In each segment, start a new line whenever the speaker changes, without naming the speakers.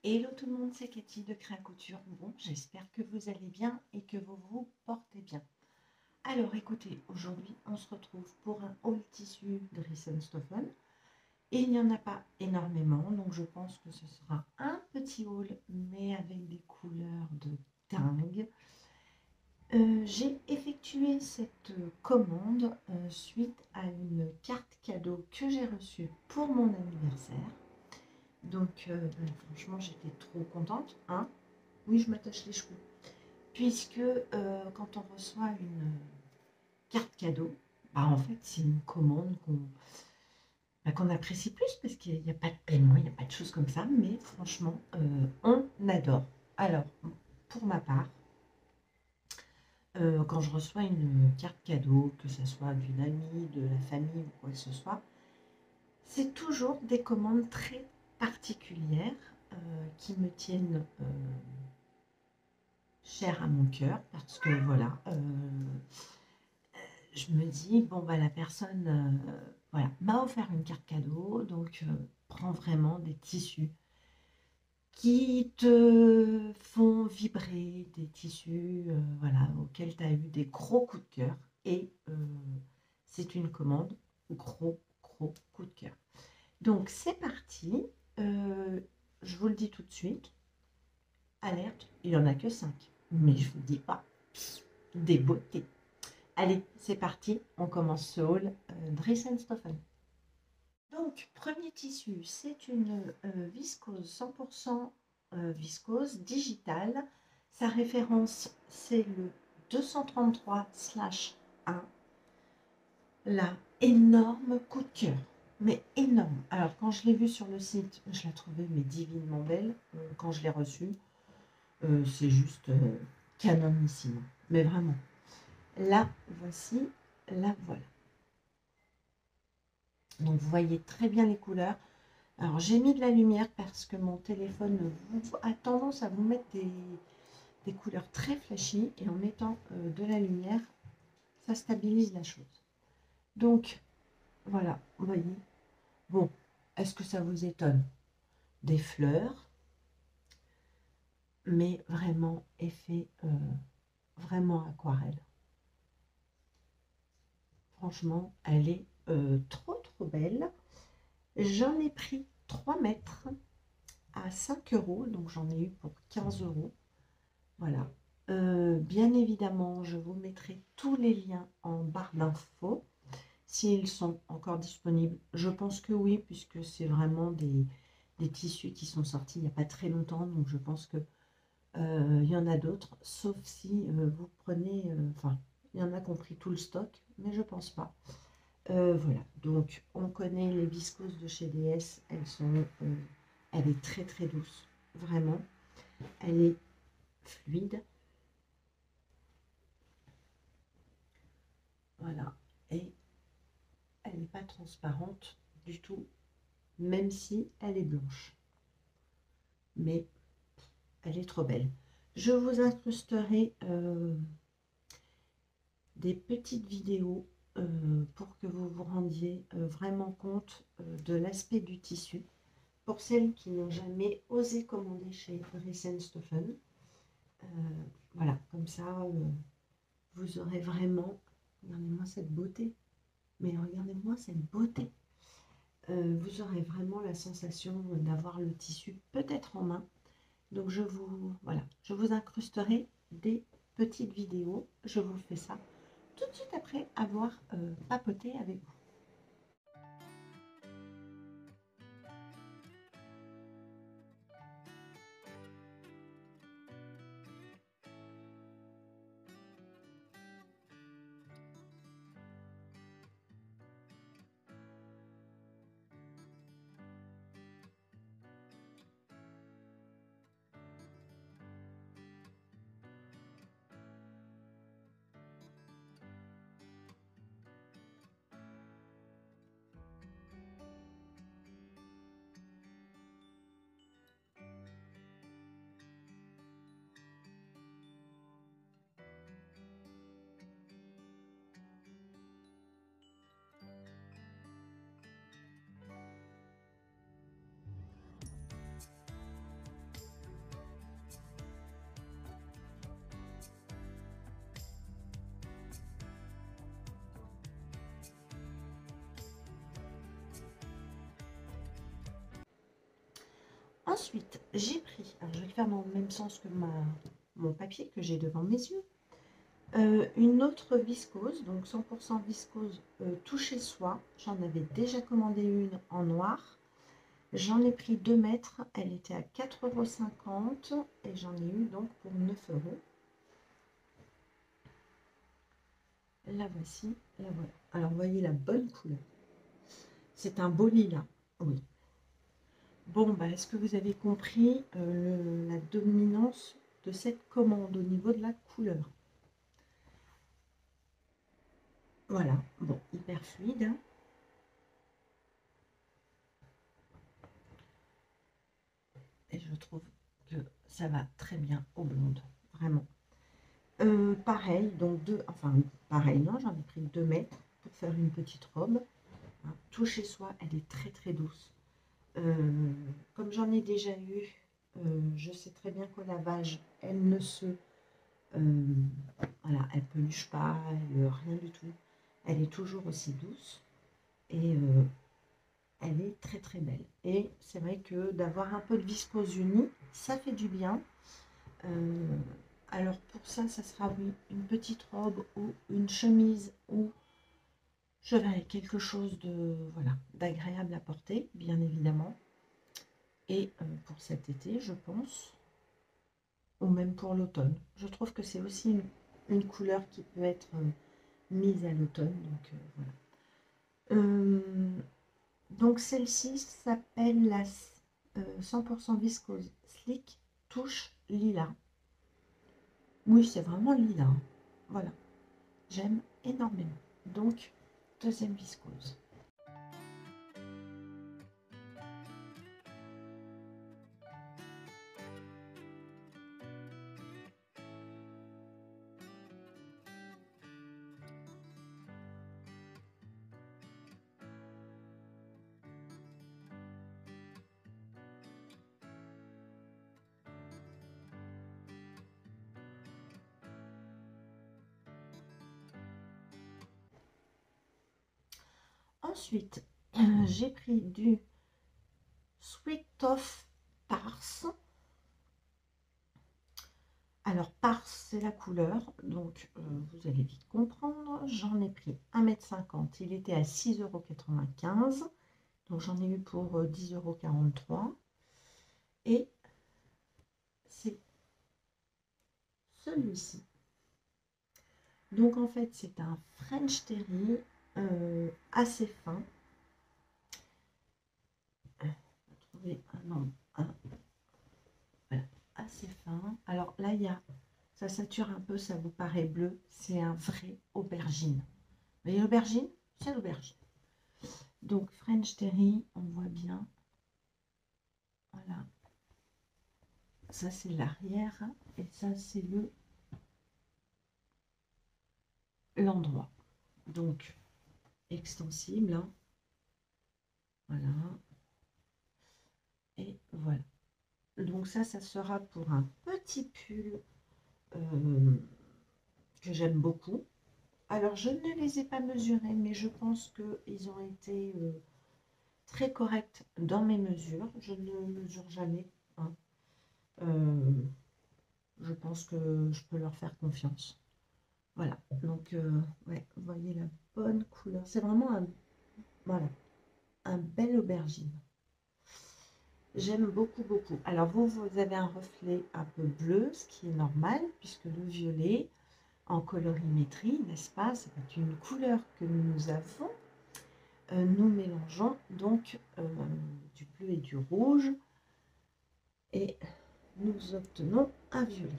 Hello tout le monde, c'est Cathy de Créa Couture. Bon, j'espère que vous allez bien et que vous vous portez bien. Alors écoutez, aujourd'hui on se retrouve pour un haul tissu de Risenstoffen. Et il n'y en a pas énormément, donc je pense que ce sera un petit haul, mais avec des couleurs de dingue. J'ai effectué cette commande suite à une carte cadeau que j'ai reçue pour mon anniversaire. Donc, franchement, j'étais trop contente. Hein. Oui, je m'attache les cheveux. Puisque quand on reçoit une carte cadeau, bah, en fait, c'est une commande qu'on apprécie plus parce qu'il n'y a pas de paiement, il n'y a pas de choses comme ça. Mais franchement, on adore. Alors, pour ma part, quand je reçois une carte cadeau, que ce soit d'une amie, de la famille ou quoi que ce soit, c'est toujours des commandes très particulières qui me tiennent cher à mon cœur parce que voilà, je me dis, bon, bah, la personne voilà, m'a offert une carte cadeau, donc prends vraiment des tissus qui te font vibrer, des tissus voilà, auxquels tu as eu des gros coups de cœur et c'est une commande gros coup de cœur. Donc c'est parti, je vous le dis tout de suite, alerte, il n'y en a que 5. Mais je ne vous dis pas des beautés. Allez, c'est parti, on commence ce haul Dressenstoffen. Donc, premier tissu, c'est une viscose 100% viscose digitale. Sa référence, c'est le 233/1. Là, énorme coup de cœur, mais énorme. Alors, quand je l'ai vue sur le site, je la trouvais mais divinement belle. Quand je l'ai reçue, c'est juste canonissime. Mais vraiment. Là, voici, la voilà. Donc, vous voyez très bien les couleurs. Alors, j'ai mis de la lumière parce que mon téléphone a tendance à vous mettre des couleurs très flashy. Et en mettant de la lumière, ça stabilise la chose. Donc, voilà, vous voyez. Bon, est-ce que ça vous étonne? Des fleurs, mais vraiment effet vraiment aquarelle. Franchement, elle est trop belle. J'en ai pris 3 mètres à 5 euros, donc j'en ai eu pour 15 euros. Voilà. Bien évidemment, je vous mettrai tous les liens en barre d'infos. S'ils sont encore disponibles, je pense que oui, puisque c'est vraiment des tissus qui sont sortis il n'y a pas très longtemps. Donc je pense que il y en a d'autres, sauf si vous prenez... Enfin, il y en a qui ont pris tout le stock, mais je pense pas. Voilà, donc on connaît les viscoses de chez DS, elle est très douce, vraiment. Elle est fluide. Voilà, et elle n'est pas transparente du tout, même si elle est blanche. Mais elle est trop belle. Je vous incrusterai des petites vidéos pour que vous vous rendiez vraiment compte de l'aspect du tissu. Pour celles qui n'ont jamais osé commander chez Risenstoffen, voilà, comme ça, vous aurez vraiment... Regardez-moi cette beauté. Mais regardez-moi cette beauté. Vous aurez vraiment la sensation d'avoir le tissu peut-être en main. Donc voilà, je vous incrusterai des petites vidéos. Je vous fais ça tout de suite après avoir papoté avec vous. Ensuite, j'ai pris, alors je vais le faire dans le même sens que mon papier que j'ai devant mes yeux, une autre viscose, donc 100% viscose tout chez soi. J'en avais déjà commandé une en noir. J'en ai pris 2 mètres, elle était à 4,50 € et j'en ai eu donc pour 9 €. La voici, la voilà. Alors, vous voyez la bonne couleur. C'est un beau lilas, oui. Bon, bah, est-ce que vous avez compris la dominance de cette commande au niveau de la couleur? Voilà, bon, hyper fluide, hein. Et je trouve que ça va très bien aux blondes, vraiment. Pareil, donc enfin pareil, non, j'en ai pris 2 mètres pour faire une petite robe. Hein, tout chez soi, elle est très très douce. Comme j'en ai déjà eu, je sais très bien qu'au lavage, elle ne se... voilà, elle peluche pas, rien du tout. Elle est toujours aussi douce et elle est très très belle. Et c'est vrai que d'avoir un peu de viscose unie, ça fait du bien. Alors pour ça, ça sera oui, une petite robe ou une chemise ou je verrai quelque chose de voilà d'agréable à porter, bien évidemment. Et pour cet été, je pense, ou même pour l'automne. Je trouve que c'est aussi une couleur qui peut être mise à l'automne. Donc celle-ci s'appelle la 100% viscose slick touche lilas. Oui, c'est vraiment lilas, hein. Voilà, j'aime énormément. Donc, deuxième viscose. Ensuite, j'ai pris du Sweet of Pars. Alors, Pars, c'est la couleur, donc vous allez vite comprendre. J'en ai pris 1,50 m. Il était à 6,95 €. Donc, j'en ai eu pour 10,43 €. Et c'est celui-ci. Donc, en fait, c'est un French Terry assez fin. On va trouver un nombre 1. Voilà, assez fin. Alors là, ça sature un peu, ça vous paraît bleu. C'est un vrai aubergine. Vous voyez l'aubergine? C'est l'aubergine. Donc French Terry, on voit bien. Voilà. Ça, c'est l'arrière. Et ça, c'est l'endroit. Donc, extensible. Hein. Voilà. Et voilà. Donc ça sera pour un petit pull que j'aime beaucoup. Alors, je ne les ai pas mesurés, mais je pense qu'ils ont été très corrects dans mes mesures. Je ne mesure jamais. Hein. Je pense que je peux leur faire confiance. Voilà. Donc, ouais, vous voyez la bonne couleur. C'est vraiment voilà, un bel aubergine. J'aime beaucoup, beaucoup. Alors, vous avez un reflet un peu bleu, ce qui est normal, puisque le violet, en colorimétrie, n'est-ce pas? C'est une couleur que nous avons. Nous mélangeons donc du bleu et du rouge et nous obtenons un violet.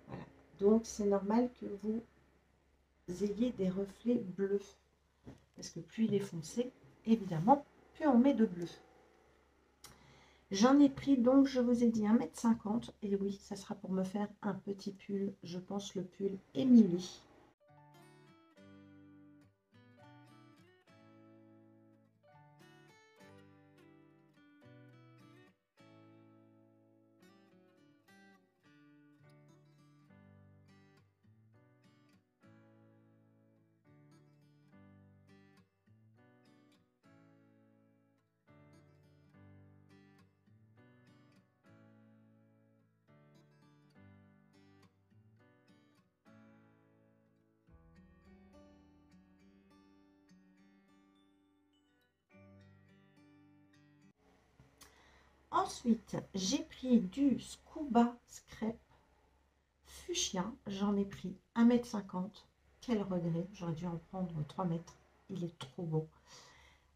Voilà. Donc c'est normal que vous ayez des reflets bleus parce que plus il est foncé, évidemment, plus on met de bleu. J'en ai pris donc, je vous ai dit 1,50 m et oui, ça sera pour me faire un petit pull, je pense le pull Émilie. Ensuite, j'ai pris du Scuba Scrap Fuchsia. J'en ai pris 1,50 m. Quel regret, j'aurais dû en prendre 3 mètres. Il est trop beau.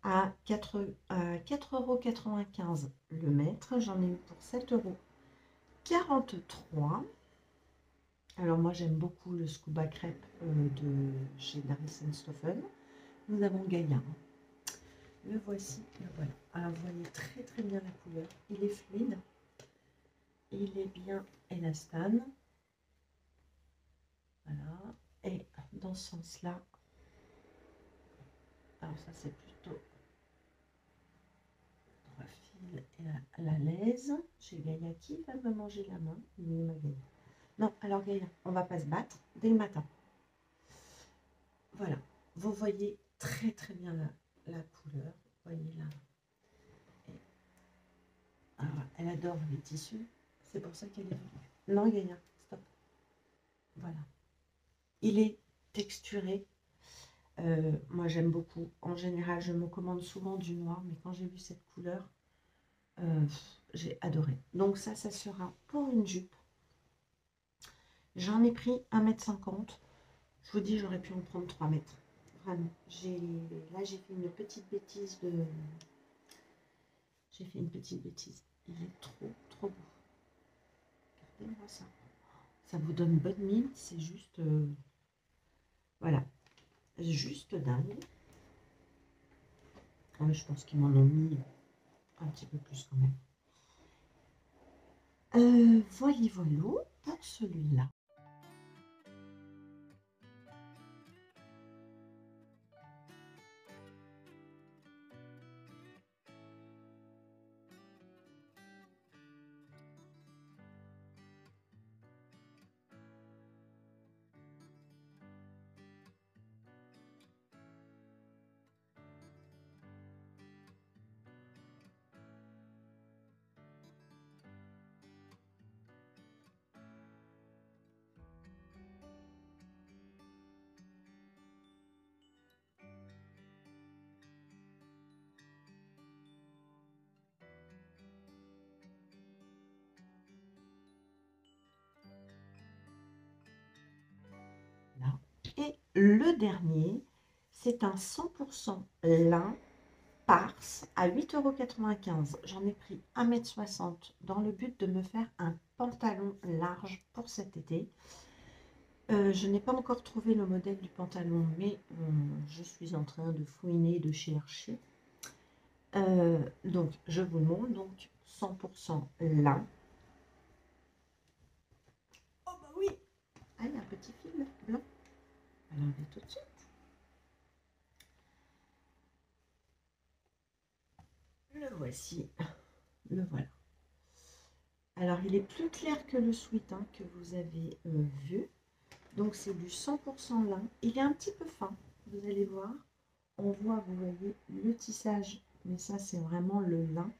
À 4,95 € le mètre. J'en ai eu pour 7,43 €. Alors moi j'aime beaucoup le Scuba Crêpe de chez Darris Stoffen. Nous avons Gaïa. Le voici, le voilà. Alors vous voyez très très bien la couleur. Il est fluide. Il est bien élastane. Voilà. Et dans ce sens-là, alors ça c'est plutôt droit fil et la laise. Chez Gaïa qui va me manger la main. Il est ma Gaïa. Non, alors Gaïa, on va pas se battre dès le matin. Voilà. Vous voyez très très bien la couleur. Vous voyez là. Alors, elle adore les tissus. C'est pour ça qu'elle est venue. Non, Gaïa, stop. Voilà. Il est texturé. Moi, j'aime beaucoup. En général, je me commande souvent du noir, mais quand j'ai vu cette couleur, j'ai adoré. Donc ça sera pour une jupe. J'en ai pris 1,50 m. Je vous dis, j'aurais pu en prendre 3 mètres. Vraiment. Là, j'ai fait une petite bêtise de... J'ai fait une petite bêtise. Il est trop, trop beau. Regardez-moi ça. Ça vous donne bonne mine. C'est juste... voilà. Juste dingue. Ouais, je pense qu'ils m'en ont mis un petit peu plus quand même. Voilà pour celui-là. Là. Et le dernier, c'est un 100% lin Pars à 8,95 €. J'en ai pris 1,60 m dans le but de me faire un pantalon large pour cet été. Je n'ai pas encore trouvé le modèle du pantalon, mais je suis en train de fouiner, de chercher. Donc, je vous le montre. Donc, 100% lin. Oh bah oui! Ah, il y a un petit fil blanc. On va l'enlever tout de suite. Le voici. Le voilà. Alors, il est plus clair que le sweat que vous avez vu. Donc, c'est du 100% lin. Il est un petit peu fin, vous allez voir. On voit, vous voyez, le tissage, mais ça, c'est vraiment le lin.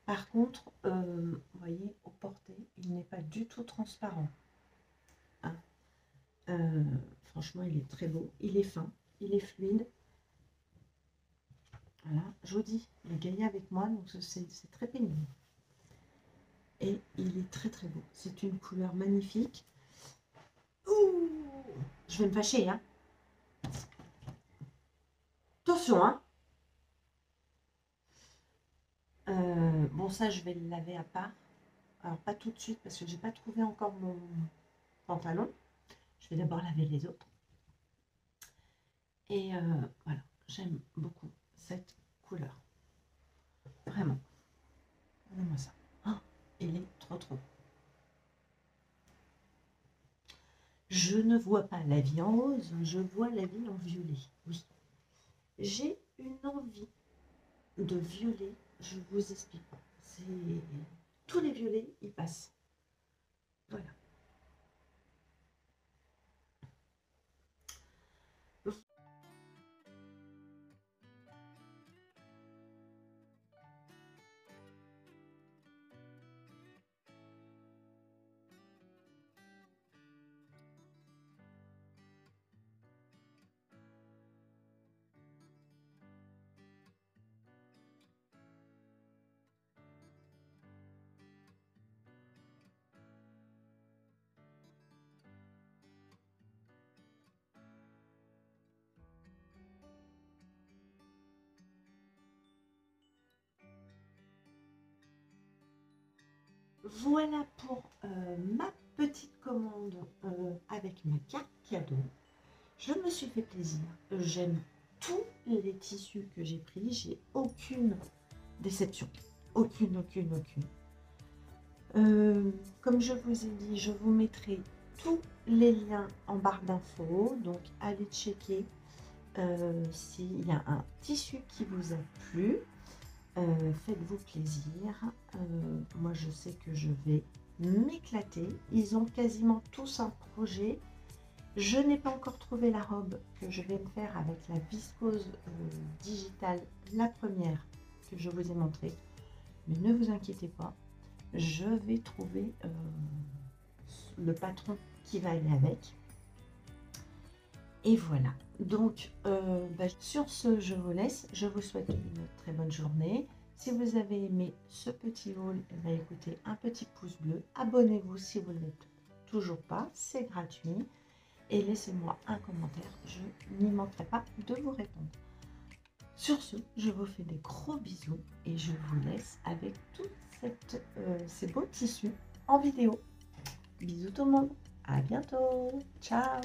Par contre, vous voyez, au porté, il n'est pas du tout transparent. Hein. Franchement, il est très beau. Il est fin, il est fluide. Voilà, je vous dis, il est gagné avec moi, donc c'est très pénible. Et il est très très beau. C'est une couleur magnifique. Ouh, je vais me fâcher, hein. Attention, hein. Bon, ça, je vais le laver à part. Alors, pas tout de suite, parce que j'ai pas trouvé encore mon pantalon. Je vais d'abord laver les autres. Et voilà, j'aime beaucoup cette couleur. Vraiment. Regardez-moi ça. Oh, il est trop trop beau. Je ne vois pas la vie en rose, je vois la vie en violet. Oui. J'ai une envie de violet, je vous explique pas. C'est tous les violets, ils passent. Voilà. voilà pour ma petite commande avec ma carte cadeau. Je me suis fait plaisir. J'aime tous les tissus que j'ai pris. J'ai aucune déception. Aucune. Comme je vous ai dit, je vous mettrai tous les liens en barre d'infos. Donc, allez checker s'il y a un tissu qui vous a plu. Faites-vous plaisir. Moi, je sais que je vais m'éclater. Ils ont quasiment tous un projet. Je n'ai pas encore trouvé la robe que je vais me faire avec la viscose digitale, la première que je vous ai montrée. Mais ne vous inquiétez pas, je vais trouver le patron qui va aller avec. Et voilà. Donc, sur ce, je vous laisse. Je vous souhaite une très bonne journée. Si vous avez aimé ce petit haul, écoutez, un petit pouce bleu. Abonnez-vous si vous ne l'êtes toujours pas. C'est gratuit. Et laissez-moi un commentaire. Je n'y manquerai pas de vous répondre. Sur ce, je vous fais des gros bisous et je vous laisse avec tous ces beaux tissus en vidéo. Bisous tout le monde. À bientôt. Ciao.